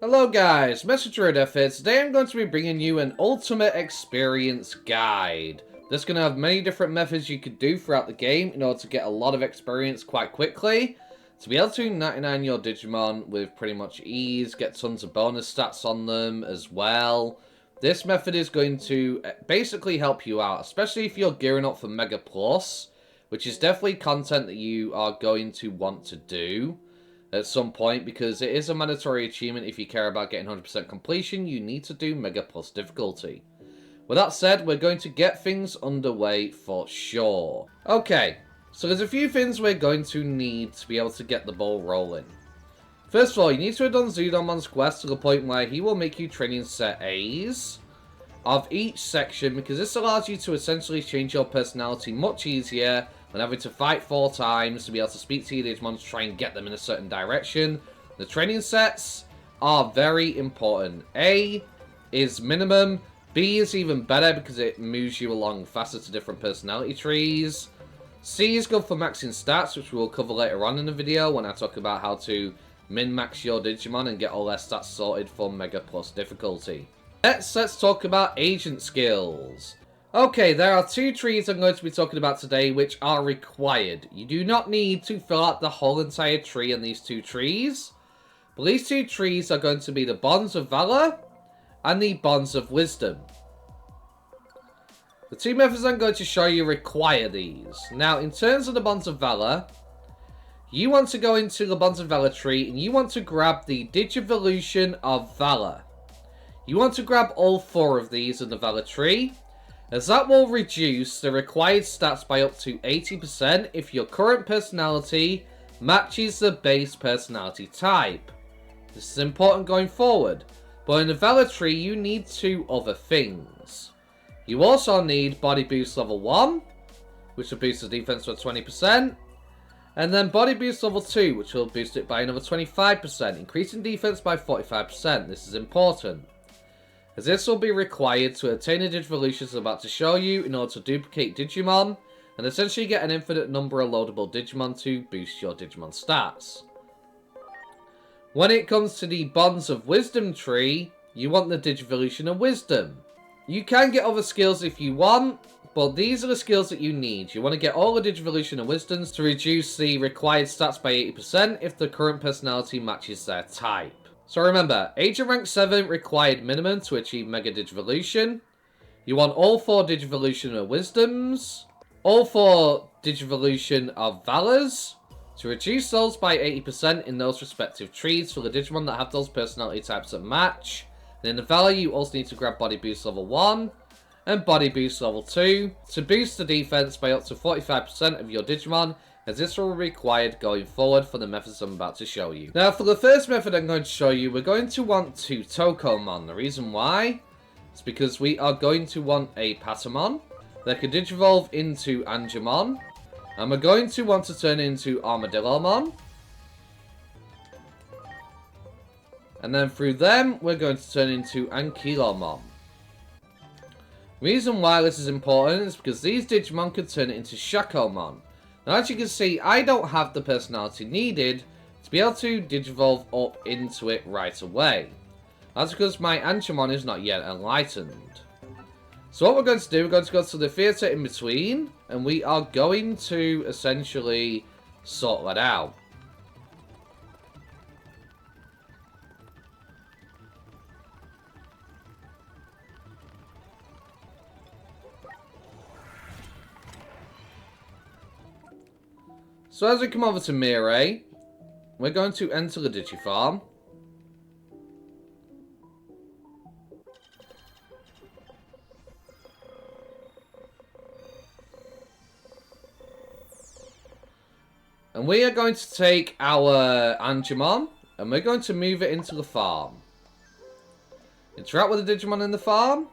Hello guys, Messenger Death here. Today I'm going to be bringing you an ultimate experience guide. This is going to have many different methods you could do throughout the game in order to get a lot of experience quite quickly. To be able to 99 your Digimon with pretty much ease, get tons of bonus stats on them as well. This method is going to basically help you out, especially if you're gearing up for Mega Plus, which is definitely content that you are going to want to do at some point, because it is a mandatory achievement. If you care about getting 100% completion, you need to do Mega Plus difficulty. With that said, we're going to get things underway for sure. Okay, so there's a few things we're going to need to be able to get the ball rolling. First of all, you need to have done Zudomon's quest to the point where he will make you training set A's of each section, because this allows you to essentially change your personality much easier than having to fight 4 times to be able to speak to your Digimon to try and get them in a certain direction. The training sets are very important. A is minimum. B is even better because it moves you along faster to different personality trees. C is good for maxing stats, which we'll cover later on in the video when I talk about how to min-max your Digimon and get all their stats sorted for Mega Plus difficulty. Let's talk about agent skills. Okay, there are 2 trees I'm going to be talking about today which are required. You do not need to fill out the whole entire tree in these 2 trees. But these 2 trees are going to be the Bonds of Valor and the Bonds of Wisdom. The 2 methods I'm going to show you require these. Now, in terms of the Bonds of Valor, you want to go into the Bonds of Valor tree and you want to grab the Digivolution of Valor. You want to grab all 4 of these in the Valor tree, as that will reduce the required stats by up to 80% if your current personality matches the base personality type. This is important going forward, but in the Valor tree you need 2 other things. You also need Body Boost level 1, which will boost the defense by 20%, and then Body Boost level 2, which will boost it by another 25%, increasing defense by 45%. This is important, as this will be required to attain the Digivolutions I'm about to show you in order to duplicate Digimon and essentially get an infinite number of loadable Digimon to boost your Digimon stats. When it comes to the Bonds of Wisdom tree, you want the Digivolution of Wisdom. You can get other skills if you want, but these are the skills that you need. You want to get all the Digivolution of Wisdoms to reduce the required stats by 80% if the current personality matches their type. So remember, Agent Rank 7 required minimum to achieve Mega Digivolution. You want all 4 Digivolution of Wisdoms, all 4 Digivolution of Valors, to reduce those by 80% in those respective trees for the Digimon that have those personality types that match. And in the Valor, you also need to grab Body Boost level 1 and Body Boost level 2 to boost the defense by up to 45% of your Digimon, as this will be required going forward for the methods I'm about to show you. Now, for the first method I'm going to show you, we're going to want 2 Tokomon. The reason why is because we are going to want a Patamon that can Digivolve into Angemon, and we're going to want to turn into Armadillomon. And then through them, we're going to turn into Ankylomon. Reason why this is important is because these Digimon can turn it into Shakkoumon. Now, as you can see, I don't have the personality needed to be able to Digivolve up into it right away. That's because my Angemon is not yet enlightened. So what we're going to do, we're going to go to the theatre in between, and we are going to essentially sort that out. So as we come over to Mirai, we're going to enter the Digifarm. And we are going to take our Angemon, and we're going to move it into the farm. Interact with the Digimon in the farm.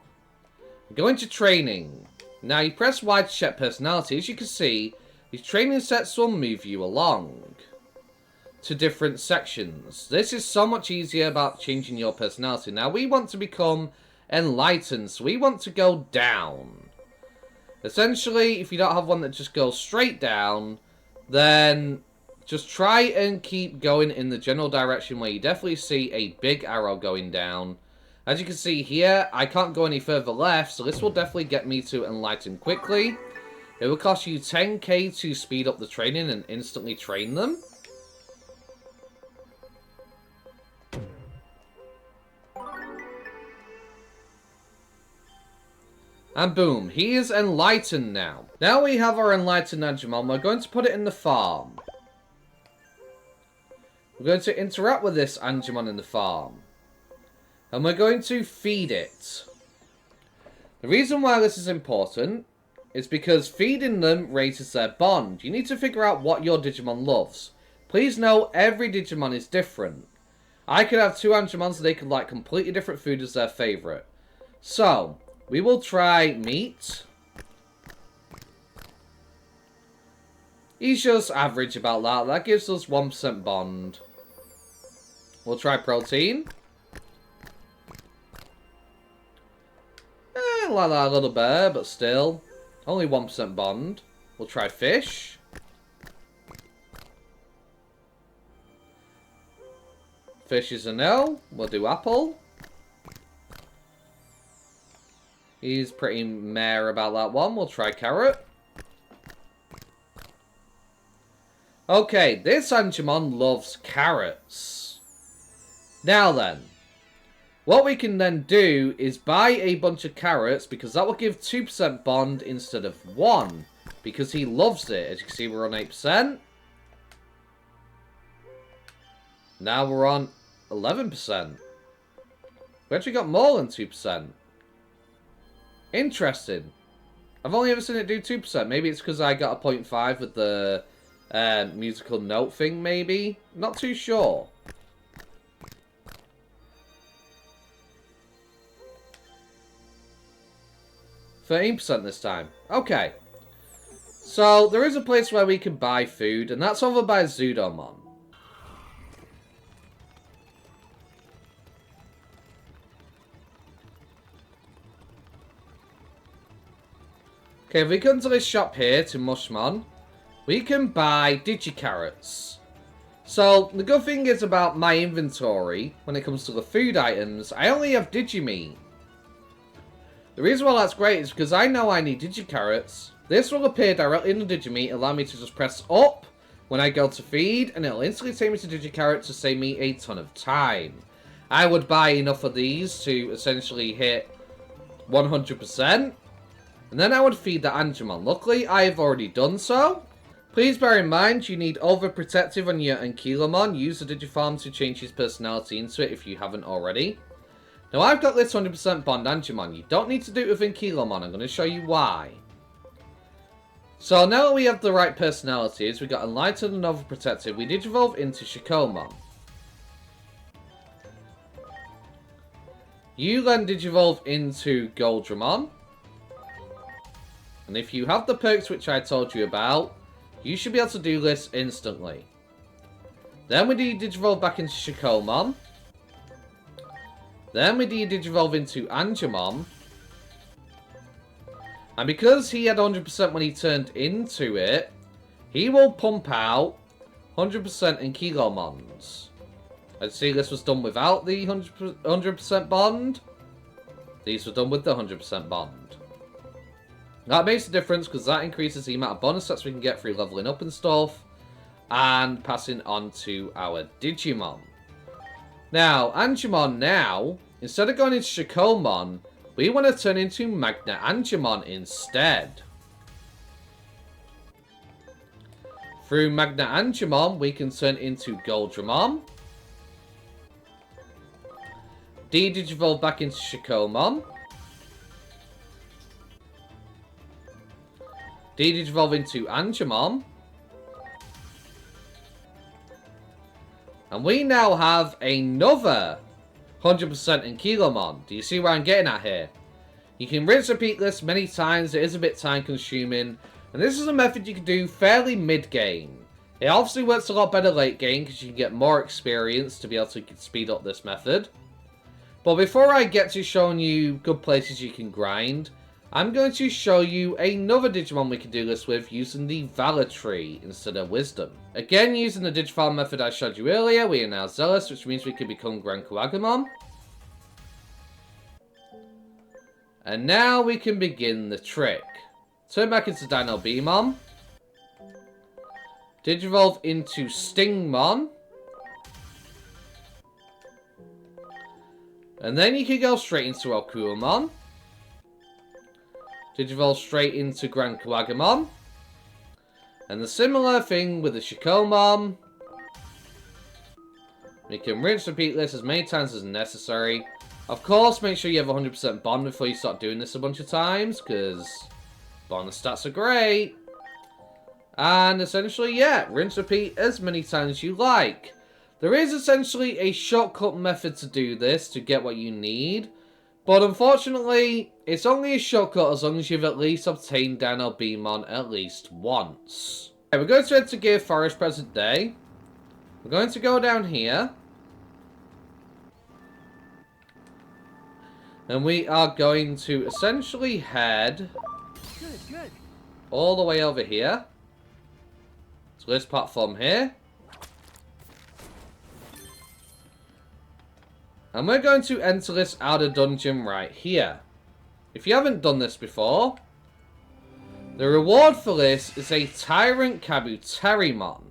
Go into training. Now you press Y to check personality. As you can see, these training sets will move you along to different sections. This is so much easier about changing your personality. Now, we want to become enlightened, so we want to go down. Essentially, if you don't have one that just goes straight down, then just try and keep going in the general direction where you definitely see a big arrow going down. As you can see here, I can't go any further left, so this will definitely get me to Enlighten quickly. It will cost you 10k to speed up the training and instantly train them. And boom, he is enlightened now. Now we have our enlightened Angemon. We're going to put it in the farm. We're going to interact with this Angemon in the farm. And we're going to feed it. The reason why this is important is because feeding them raises their bond. You need to figure out what your Digimon loves. Please know every Digimon is different. I could have two Angemons, they could like completely different food as their favourite. So, we will try meat. He's just average about that. That gives us 1% bond. We'll try protein. Like that a little better, but still. Only 1% bond. We'll try fish. Fish is a no. We'll do apple. He's pretty meh about that one. We'll try carrot. Okay, this Angemon loves carrots. Now then, what we can then do is buy a bunch of carrots, because that will give 2% bond instead of 1. Because he loves it. As you can see, we're on 8%. Now we're on 11%. We actually got more than 2%. Interesting. I've only ever seen it do 2%. Maybe it's because I got a 0.5 with the musical note thing, maybe? Not too sure. %13 this time. Okay. So, there is a place where we can buy food, and that's over by Zudomon. Okay, if we come to this shop here, to Mushmon, we can buy Digicarrots. So, the good thing is about my inventory, when it comes to the food items, I only have Digimeat. The reason why that's great is because I know I need Digicarrots. This will appear directly in the Digimeat, allow me to just press up when I go to feed, and it'll instantly take me to Digicarrots to save me a ton of time. I would buy enough of these to essentially hit 100%. And then I would feed the Angemon. Luckily, I have already done so. Please bear in mind, you need Overprotective on your Ankylomon. Use the Digifarm to change his personality into it if you haven't already. Now, I've got this 100% Bond Angemon. You don't need to do it with Ankylomon. I'm going to show you why. So, now that we have the right personalities, we've got Enlightened and Overprotective, we Digivolve into Shakkoumon. You then Digivolve into Goldramon. And if you have the perks which I told you about, you should be able to do this instantly. Then we do Digivolve back into Shakkoumon. Then we do Digivolve into Angemon. And because he had 100% when he turned into it, he will pump out 100% Ankylomons. Let's see, this was done without the 100% bond. These were done with the 100% bond. That makes a difference because that increases the amount of bonus sets we can get through leveling up and stuff. And passing on to our Digimon. Now, Angemon now, instead of going into Shakkoumon, we want to turn into Magna Angemon instead. Through Magna Angemon, we can turn into Goldramon. Digivolve back into Shakkoumon. Digivolve into Angemon. And we now have another 100% Ankylomon. Do you see where I'm getting at here? You can rinse and repeat this many times. It is a bit time consuming. And this is a method you can do fairly mid-game. It obviously works a lot better late game because you can get more experience to be able to speed up this method. But before I get to showing you good places you can grind, I'm going to show you another Digimon we can do this with using the Valor Tree instead of Wisdom. Again, using the Digifarm method I showed you earlier, we are now Zealous, which means we can become GranKagamon. And now we can begin the trick. Turn back into Dino Beamon. Digivolve into Stingmon. And then you can go straight into Shakkoumon. Digivolve straight into GranKagamon. And the similar thing with the Shakkoumon. We can rinse repeat this as many times as necessary. Of course, make sure you have 100% bond before you start doing this a bunch of times, because bond stats are great. And essentially, yeah, rinse repeat as many times as you like. There is essentially a shortcut method to do this to get what you need. But unfortunately, it's only a shortcut as long as you've at least obtained Dino Beamon at least once. Okay, we're going to head to Gear Forest present day. We're going to go down here. And we are going to essentially head all the way over here. To this platform here. And we're going to enter this outer dungeon right here. If you haven't done this before, the reward for this is a Tyrant Kabuterimon.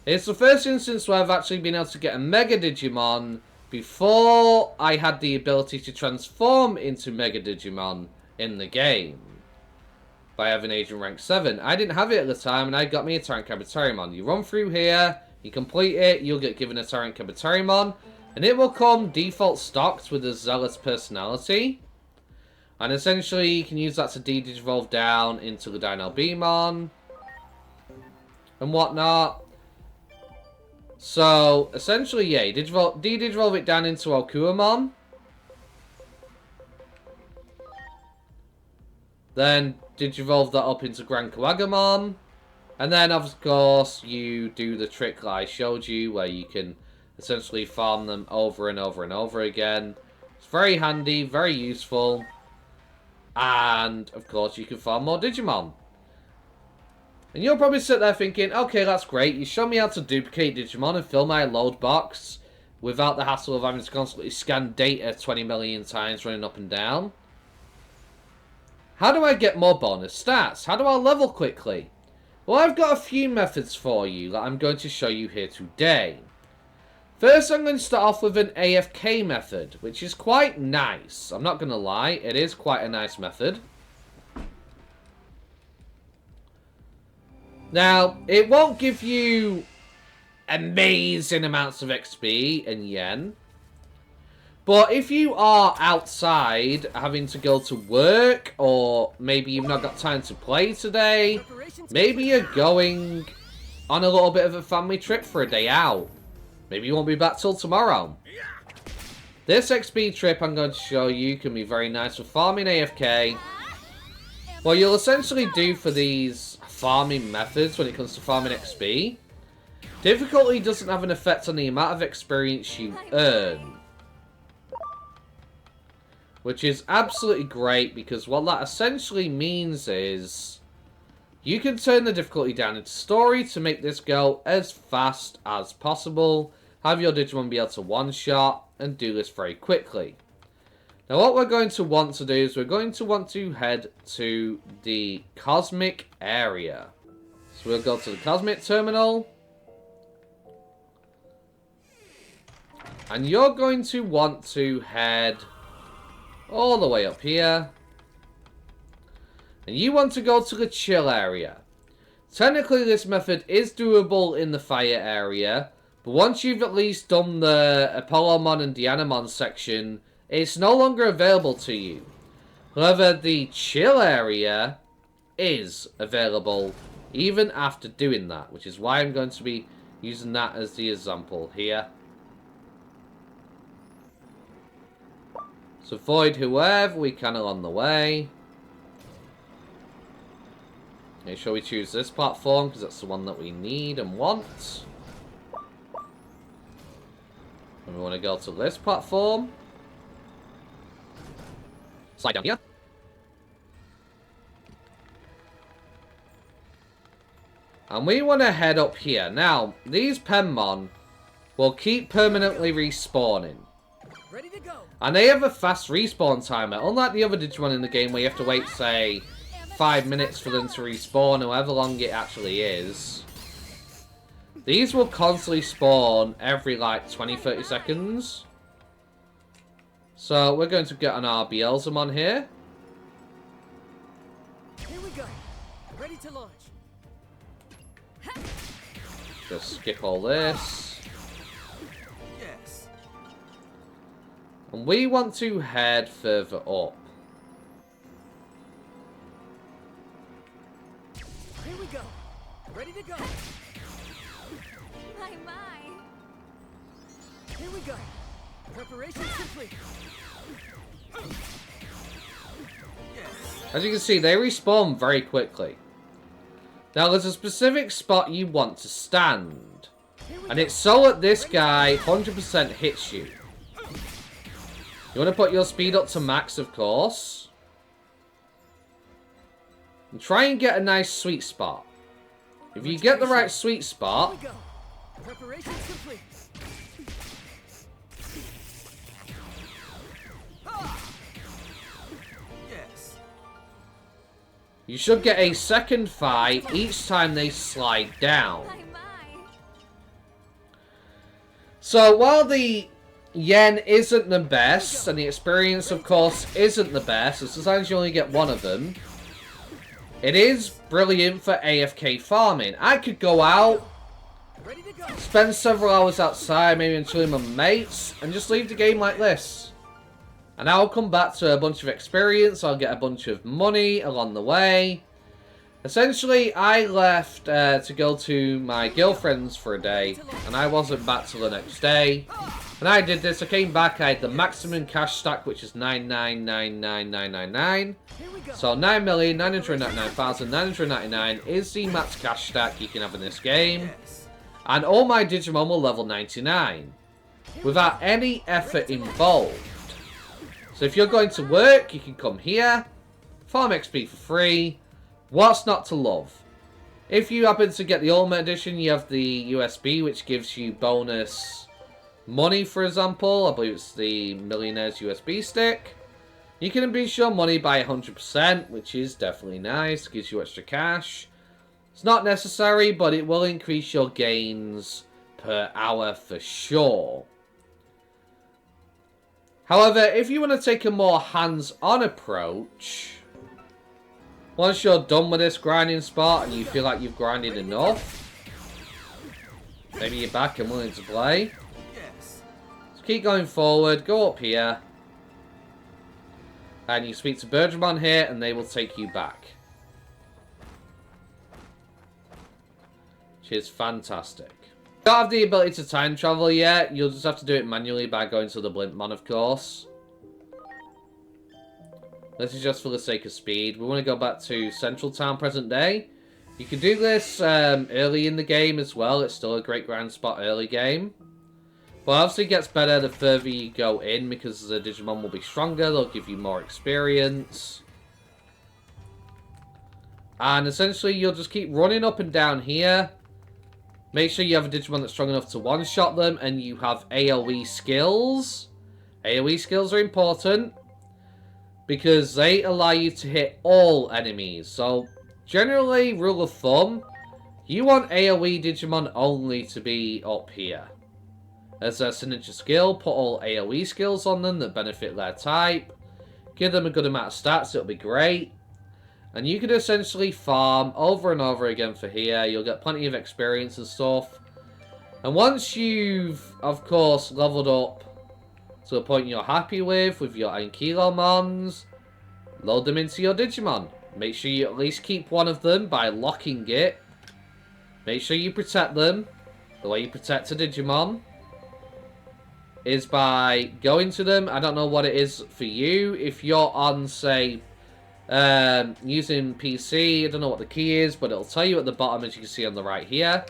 It's the first instance where I've actually been able to get a Mega Digimon before I had the ability to transform into Mega Digimon in the game. By having Agent Rank 7. I didn't have it at the time, and I got me a Tyrant Kabuterimon. You run through here, you complete it, you'll get given a Tyrant Kabuterimon. And it will come default stocked with a Zealous personality. And essentially, you can use that to de-digivolve down into the Dino Beamon. And whatnot. So, essentially, yeah, de-digivolve it down into Shakkoumon. Then, digivolve that up into GranKagamon. And then, of course, you do the trick that I showed you, where you can essentially farm them over and over and over again. It's very handy, very useful. And, of course, you can farm more Digimon. And you'll probably sit there thinking, okay, that's great. You show me how to duplicate Digimon and fill my load box without the hassle of having to constantly scan data 20 million times running up and down. How do I get more bonus stats? How do I level quickly? Well, I've got a few methods for you that I'm going to show you here today. First, I'm going to start off with an AFK method, which is quite nice. I'm not going to lie, it is quite a nice method. Now, it won't give you amazing amounts of XP and yen. But if you are outside having to go to work, or maybe you've not got time to play today, maybe you're going on a little bit of a family trip for a day out. Maybe you won't be back till tomorrow. This XP trip I'm going to show you can be very nice for farming AFK. What you'll essentially do for these farming methods when it comes to farming XP, difficulty doesn't have an effect on the amount of experience you earn. Which is absolutely great, because what that essentially means is you can turn the difficulty down into story to make this go as fast as possible. Have your Digimon be able to one-shot and do this very quickly. Now what we're going to want to do is we're going to want to head to the Cosmic area. So we'll go to the Cosmic Terminal. And you're going to want to head all the way up here. And you want to go to the Chill area. Technically this method is doable in the Fire area, but once you've at least done the Apollomon and Dianamon section, it's no longer available to you. However, the Chill area is available even after doing that, which is why I'm going to be using that as the example here. So avoid whoever we can along the way. Make sure we choose this platform, because that's the one that we need and want. And we want to go to this platform. Slide down here. And we want to head up here. Now, these Penmon will keep permanently respawning. Ready to go. And they have a fast respawn timer. Unlike the other Digimon in the game where you have to wait, say, 5 minutes for them to respawn, however long it actually is. These will constantly spawn every, like, 20-30 seconds. So, we're going to get on our Beelzemon here. Here we go. Ready to launch. Just skip all this. Yes. And we want to head further up. Here we go. Ready to go. My. Here we go. Preparation complete. Yes. As you can see, they respawn very quickly. Now, there's a specific spot you want to stand. And it's so that this guy 100% hits you. You want to put your speed up to max, of course. And try and get a nice sweet spot. If you get the right sweet spot... Here we go. Preparation complete. Yes. You should get a second fight each time they slide down. My. So, while the yen isn't the best, and the experience, of course, isn't the best, as sometimes you only get one of them, it is brilliant for AFK farming. I could go out, Ready to go. spend several hours outside, maybe chilling with my mates, and just leave the game like this. And I'll come back to a bunch of experience, I'll get a bunch of money along the way. Essentially, I left to go to my girlfriend's for a day, and I wasn't back till the next day. And I did this, I came back, I had the maximum cash stack, which is 9999999. Here we go. So 9,999,999 is the max cash stack you can have in this game. Yes. And all my Digimon will level 99, without any effort involved. So if you're going to work, you can come here, farm XP for free. What's not to love? If you happen to get the Ultimate Edition, you have the USB, which gives you bonus money, for example. I believe it's the Millionaire's USB stick. You can increase your money by 100%, which is definitely nice. Gives you extra cash. It's not necessary, but it will increase your gains per hour for sure. However, if you want to take a more hands-on approach, once you're done with this grinding spot and you feel like you've grinded enough, maybe you're back and willing to play, Yes. so keep going forward, go up here, and you speak to Bergermon here and they will take you back. Which is fantastic. You don't have the ability to time travel yet, you'll just have to do it manually by going to the Blimpmon, of course. This is just for the sake of speed. We want to go back to Central Town present day. You can do this early in the game as well. It's still a great grind spot early game. But obviously it gets better the further you go in because the Digimon will be stronger. They'll give you more experience. And essentially you'll just keep running up and down here. Make sure you have a Digimon that's strong enough to one-shot them and you have AoE skills. AoE skills are important because they allow you to hit all enemies. So, generally, rule of thumb, you want AoE Digimon only to be up here. As a signature skill, put all AoE skills on them that benefit their type. Give them a good amount of stats, it'll be great. And you can essentially farm over and over again for here. You'll get plenty of experience and stuff. And once you've, of course, leveled up to a point you're happy with your Ankylomons, load them into your Digimon. Make sure you at least keep one of them by locking it. Make sure you protect them. The way you protect a Digimon is by going to them. I don't know what it is for you. If you're on, say, using PC, I don't know what the key is, but it'll tell you at the bottom, as you can see on the right here.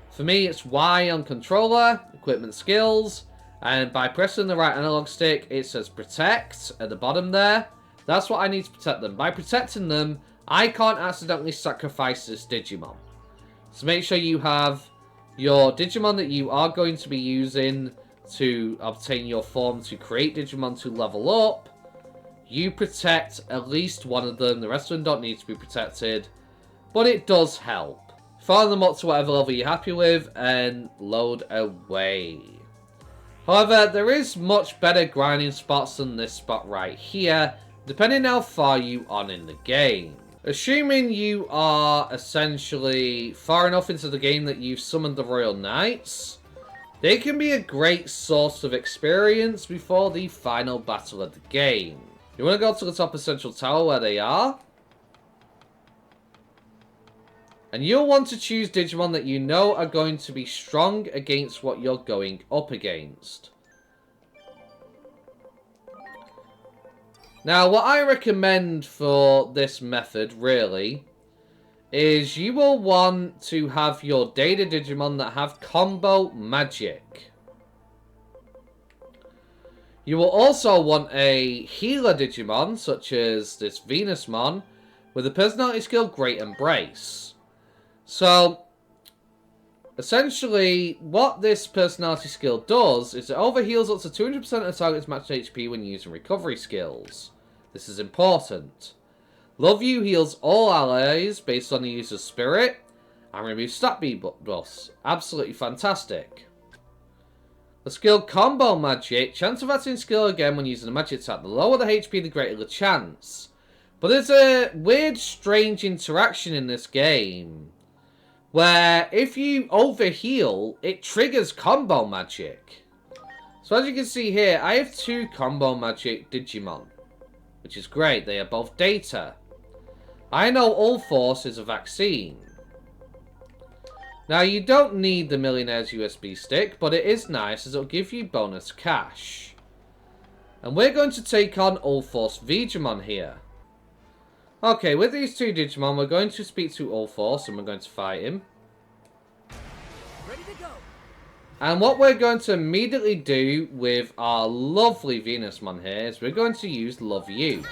For me, it's Y on controller, equipment skills, and by pressing the right analog stick, it says protect at the bottom there. That's what I need to protect them. By protecting them, I can't accidentally sacrifice this Digimon. So make sure you have your Digimon that you are going to be using to obtain your form to create Digimon to level up. You protect at least one of them. The rest of them don't need to be protected. But it does help. Farm them up to whatever level you're happy with and load away. However, there is much better grinding spots than this spot right here, depending how far you are in the game. Assuming you are essentially far enough into the game that you've summoned the Royal Knights, they can be a great source of experience before the final battle of the game. You want to go to the top of Central Tower where they are. And you'll want to choose Digimon that you know are going to be strong against what you're going up against. Now, what I recommend for this method, really, is you will want to have your Data Digimon that have combo magic. You will also want a healer Digimon, such as this Venusmon, with a personality skill Great Embrace. So, essentially, what this personality skill does is it overheals up to 200% of the target's max HP when using recovery skills. This is important. Love You heals all allies based on the user's spirit and removes stat buffs. Absolutely fantastic. The skill Combo Magic, chance of acting skill again when using a magic attack. The lower the HP, the greater the chance. But there's a weird, strange interaction in this game where if you overheal, it triggers Combo Magic. So as you can see here, I have 2 Combo Magic Digimon, which is great. They are both Data. I know All Force is a vaccine. Now, you don't need the Millionaire's USB stick, but it is nice as it'll give you bonus cash. And we're going to take on All Force Vegemon here. Okay, with these 2 Digimon, we're going to speak to All Force and we're going to fight him. Ready to go. And what we're going to immediately do with our lovely Venusmon here is we're going to use Love You.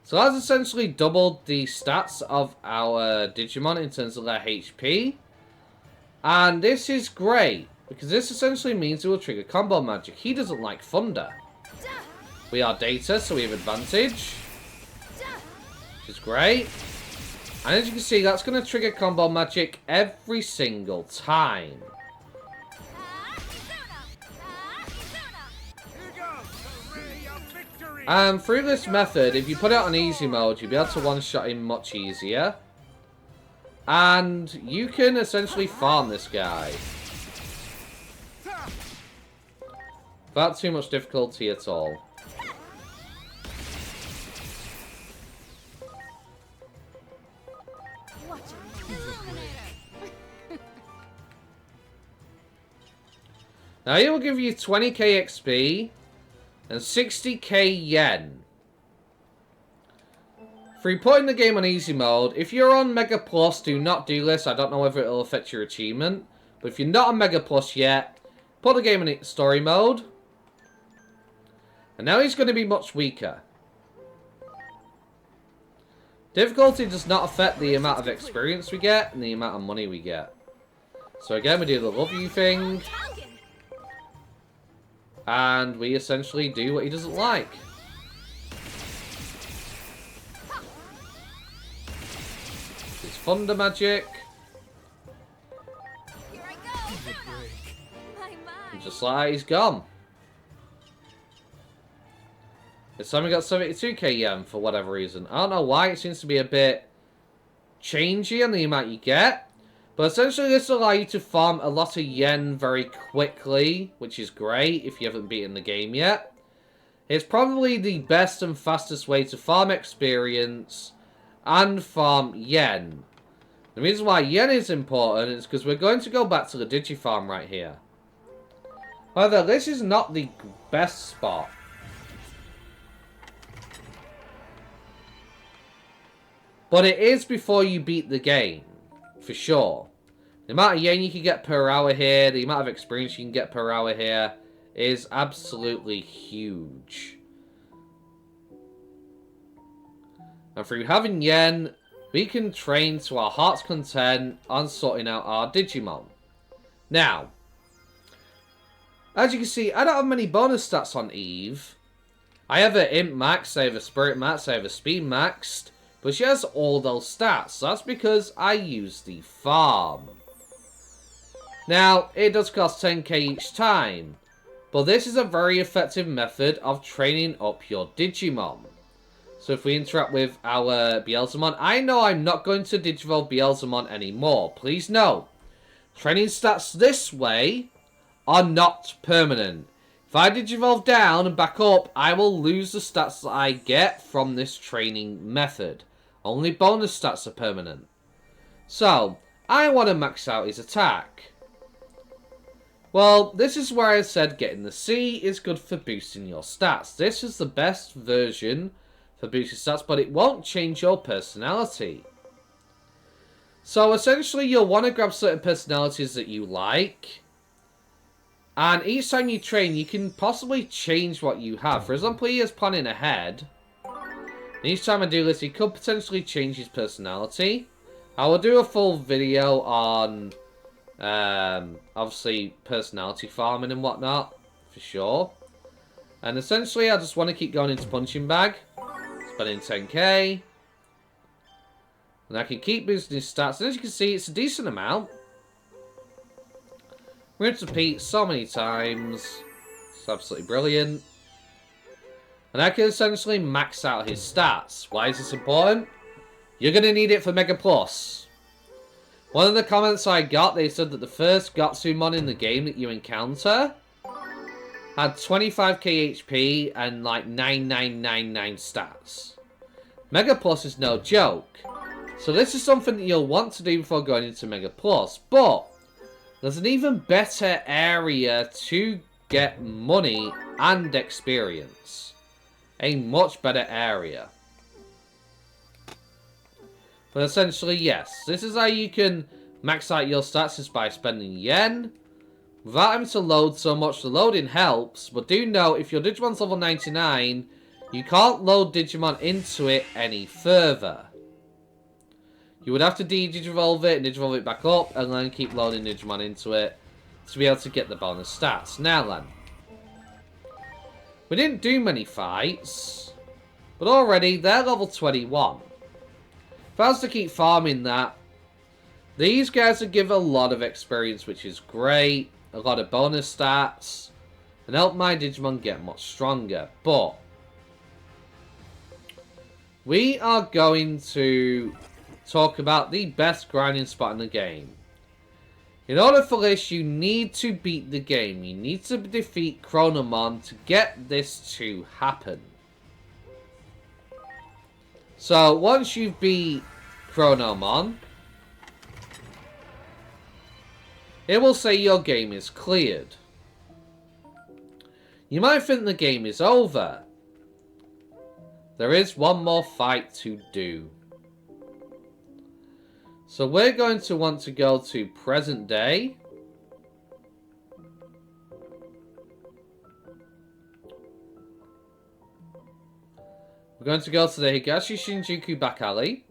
So that's essentially doubled the stats of our Digimon in terms of their HP. And this is great, because this essentially means it will trigger combo magic. He doesn't like thunder. We are Data, so we have advantage, which is great. And as you can see, that's going to trigger combo magic every single time. And through this method, if you put it on easy mode, you'll be able to one-shot him much easier. And you can essentially farm this guy without too much difficulty at all. Now he will give you 20k XP and 60k yen. For putting the game on easy mode, if you're on Mega Plus, do not do this. I don't know whether it'll affect your achievement. But if you're not on Mega Plus yet, put the game in story mode. And now he's going to be much weaker. Difficulty does not affect the amount of experience we get and the amount of money we get. So again, we do the Love You thing. And we essentially do what he doesn't like. It's Thunder Magic. And just like that, he's gone. This time we got 72k yen for whatever reason. I don't know why, it seems to be a bit changey on the amount you get. But essentially this will allow you to farm a lot of yen very quickly, which is great if you haven't beaten the game yet. It's probably the best and fastest way to farm experience and farm yen. The reason why yen is important is because we're going to go back to the Digifarm right here. However, this is not the best spot. But it is before you beat the game. For sure. The amount of yen you can get per hour here, the amount of experience you can get per hour here is absolutely huge. And through having yen, we can train to our heart's content on sorting out our Digimon. Now, as you can see, I don't have many bonus stats on Eve. I have an Imp max, I have a Spirit max, I have a Speed maxed, but she has all those stats. So that's because I use the farm. Now, it does cost 10k each time, but this is a very effective method of training up your Digimon. So if we interact with our Beelzemon, I know I'm not going to Digivolve Beelzemon anymore. Please note, training stats this way are not permanent. If I Digivolve down and back up, I will lose the stats that I get from this training method. Only bonus stats are permanent. So, I want to max out his attack. Well, this is where I said getting the C is good for boosting your stats. This is the best version for boosting stats, but it won't change your personality. So essentially, you'll want to grab certain personalities that you like. And each time you train, you can possibly change what you have. For example, he is planning ahead. And each time I do this, he could potentially change his personality. I will do a full video on, obviously, personality farming and whatnot, for sure. And essentially, I just want to keep going into Punching Bag, spending 10k. And I can keep boosting his stats. And as you can see, it's a decent amount. We're going to repeat so many times. It's absolutely brilliant. And I can essentially max out his stats. Why is this important? You're going to need it for Mega Plus. One of the comments I got, they said that the first Gatsumon in the game that you encounter had 25k HP and like 9999 stats. Mega Plus is no joke. So this is something that you'll want to do before going into Mega Plus. But there's an even better area to get money and experience. A much better area. But essentially, yes. This is how you can max out your stats, is by spending yen. Without having to load so much. The loading helps. But do know, if your Digimon's level 99, you can't load Digimon into it any further. You would have to Digivolve it and Digivolve it back up, and then keep loading Digimon into it to be able to get the bonus stats. Now then, we didn't do many fights, but already they're level 21. If I was to keep farming that, these guys would give a lot of experience, which is great, a lot of bonus stats, and help my Digimon get much stronger. But we are going to talk about the best grinding spot in the game. In order for this, you need to beat the game. You need to defeat Chronomon to get this to happen. So, once you beat Chronomon, it will say your game is cleared. You might think the game is over. There is one more fight to do. So we're going to want to go to present day. We're going to go to the Higashi Shinjuku back alley.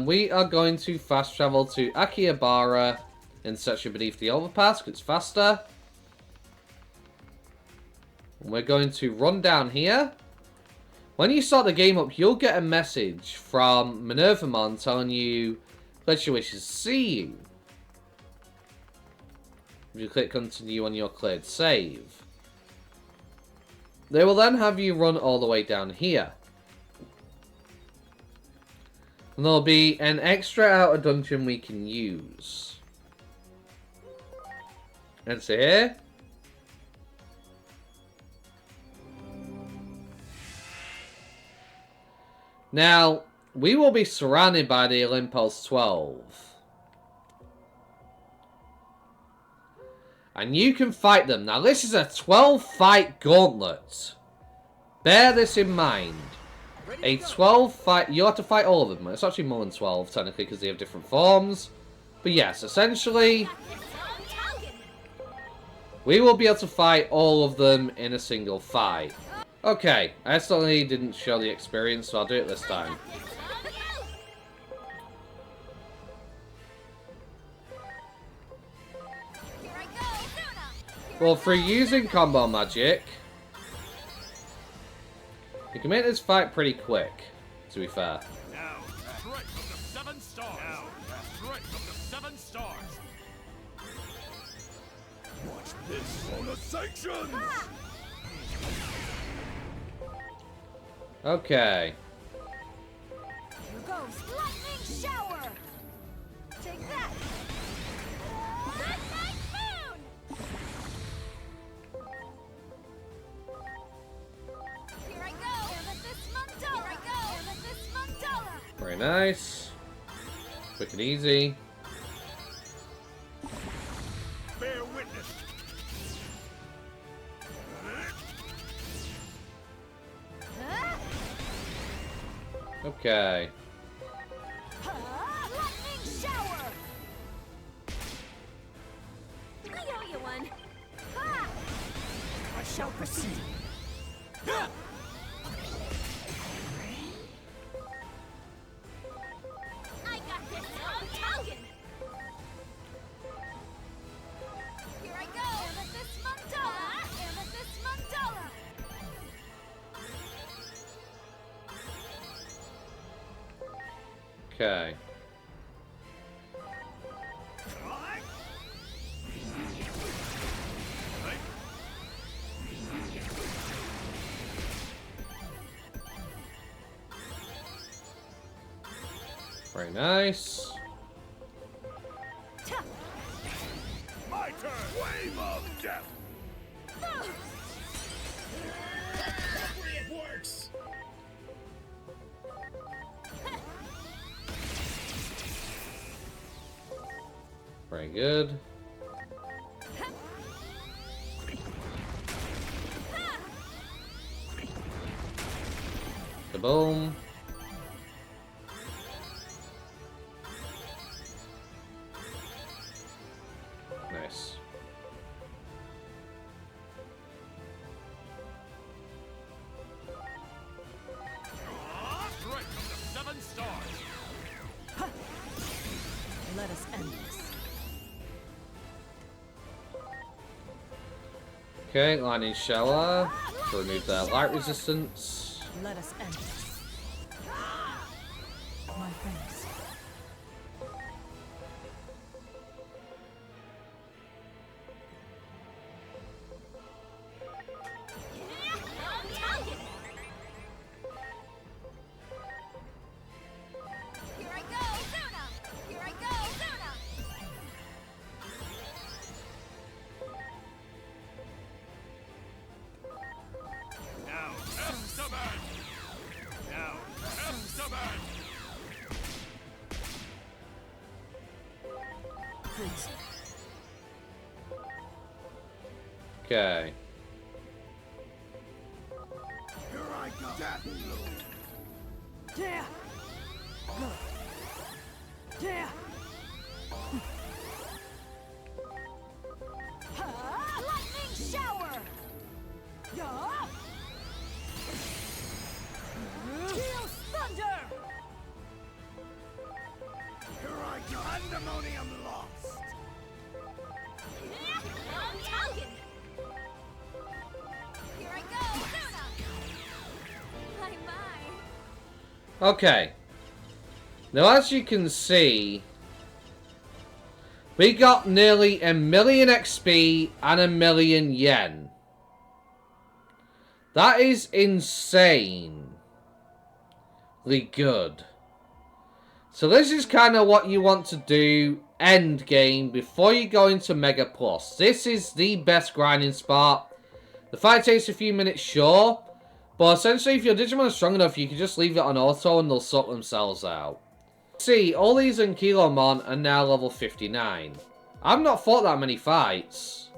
We are going to fast travel to Akihabara in section beneath the overpass because it's faster. And we're going to run down here. When you start the game up, you'll get a message from Minervamon telling you that she wishes to see you. If you click continue on your cleared save, they will then have you run all the way down here. And there'll be an extra outer dungeon we can use. It's here. Now, we will be surrounded by the Olympus 12. And you can fight them. Now, this is a 12-fight gauntlet. Bear this in mind. A 12 fight... You have to fight all of them. It's actually more than 12, technically, because they have different forms. But yes, essentially... we will be able to fight all of them in a single fight. Okay, I accidentally didn't show the experience, so I'll do it this time. Well, for using combo magic, you can make this fight pretty quick, to be fair. Now, strike from the 7 stars. Now, strike from the 7 stars. Watch this on the sanctions. Okay. Here goes lightning shower. Take that. Midnight moon. Here I go. Amethyst mandala. Here I go. Amethyst mandala. Very nice. Quick and easy. Bear witness. Okay. Lightning shower. I owe you one. Ha! I shall proceed. I got this. Token. Here I go. Amethyst mandala. Amethyst mandala. Okay. Very nice. My turn. Wave of death. It works. Very good. Kaboom. Nice. Strike from the 7 stars. Let us end this. Okay, lightning shower to remove their light resistance. Let us end this. My thanks. Here I go, Zuna! Here I go, Zuna! Now, F-Summon. Now, F-Summon. Please. Okay. Here I go. Death blow. Yeah! Yeah! Lightning shower! Yeah! Heels thunder! Here I go. Pandemonium lost. Token! Here I go, Zuna! My. Okay. Now, as you can see, we got nearly 1,000,000 XP and 1,000,000 yen. That is insanely good. So this is kind of what you want to do endgame before you go into Mega Plus. This is the best grinding spot. The fight takes a few minutes, sure. But essentially, if your Digimon is strong enough, you can just leave it on auto and they'll sort themselves out. See, all these Ankylomon are now level 59. I've not fought that many fights.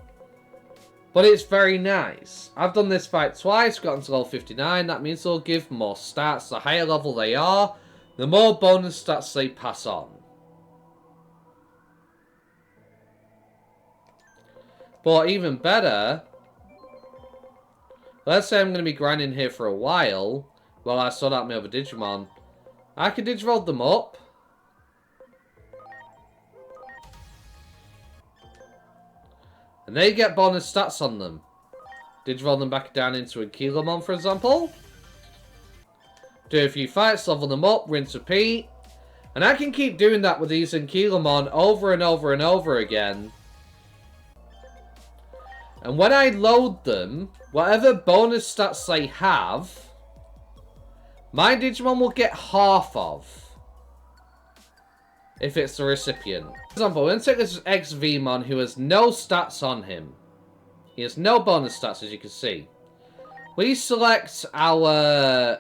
But it's very nice. I've done this fight twice, gotten to level 59. That means they'll give more stats. The higher level they are, the more bonus stats they pass on. But even better, let's say I'm going to be grinding here for a while while I sort out my other Digimon. I can Digivolve them up. And they get bonus stats on them. Digivolve them back down into a Kilomon, for example. Do a few fights, level them up, rinse, repeat. And I can keep doing that with these Kilomon over and over and over again. And when I load them, whatever bonus stats they have, my Digimon will get half of. If it's the recipient. For example, we're going to take this XVmon who has no stats on him. He has no bonus stats, as you can see. We select our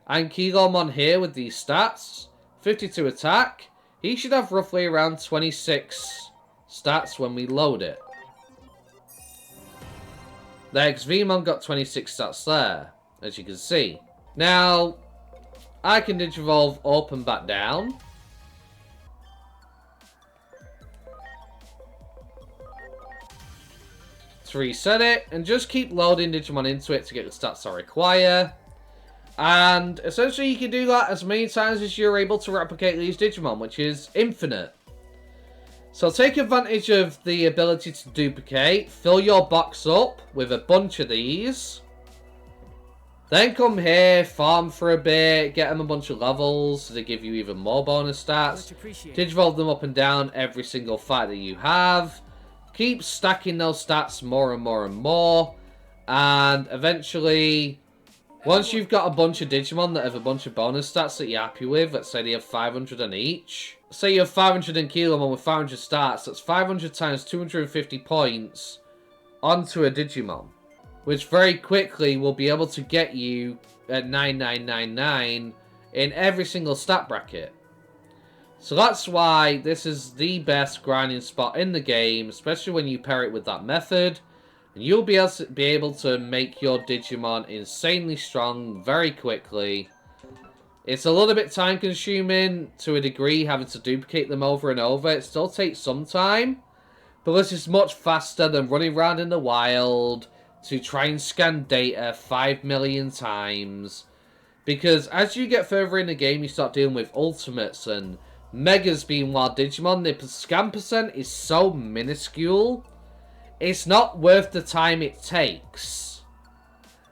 Ankylomon here with these stats. 52 attack. He should have roughly around 26 stats when we load it. The XVmon got 26 stats there, as you can see. Now, I can Digivolve up and back down. To reset it, and just keep loading Digimon into it to get the stats I require. And essentially you can do that as many times as you're able to replicate these Digimon, which is infinite. So take advantage of the ability to duplicate, fill your box up with a bunch of these. Then come here, farm for a bit, get them a bunch of levels so they give you even more bonus stats. Digivolve them up and down every single fight that you have. Keep stacking those stats more and more and more. And eventually, once you've got a bunch of Digimon that have a bunch of bonus stats that you're happy with, let's say they have 500 on each. Say you have 500 in Kilomon with 500 stats, that's 500 times 250 points onto a Digimon. Which very quickly will be able to get you at 9999 in every single stat bracket. So that's why this is the best grinding spot in the game, especially when you pair it with that method. And you'll be able to make your Digimon insanely strong very quickly. It's a little bit time consuming to a degree, having to duplicate them over and over. It still takes some time, but this is much faster than running around in the wild to try and scan data 5 million times. Because as you get further in the game, you start dealing with ultimates and megas being wild Digimon. The scan percent is so minuscule, it's not worth the time it takes.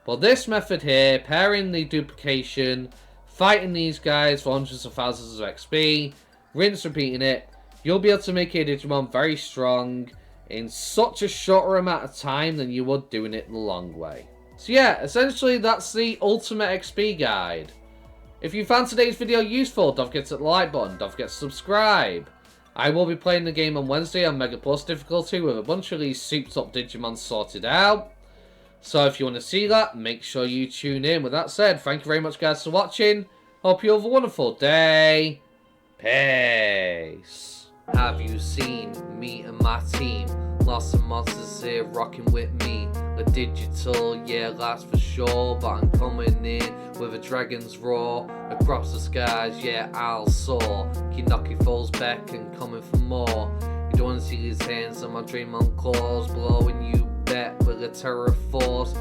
But this method here, pairing the duplication, fighting these guys for hundreds of thousands of XP, rinse repeating it, you'll be able to make a Digimon very strong in such a shorter amount of time than you would doing it the long way. So yeah, essentially that's the ultimate XP guide. If you found today's video useful, don't forget to hit the like button, don't forget to subscribe. I will be playing the game on Wednesday on Mega Plus difficulty with a bunch of these souped up Digimon sorted out. So if you want to see that, make sure you tune in. With that said, thank you very much guys for watching. Hope you have a wonderful day. Peace. Have you seen me and my team? Lots of monsters here rocking with me. A digital, yeah, that's for sure. But I'm coming in with a dragon's roar. Across the skies, yeah, I'll soar. Keep knocking foes back and coming for more. You don't want to see his hands on my dream on claws. Blowing you back with a terror force.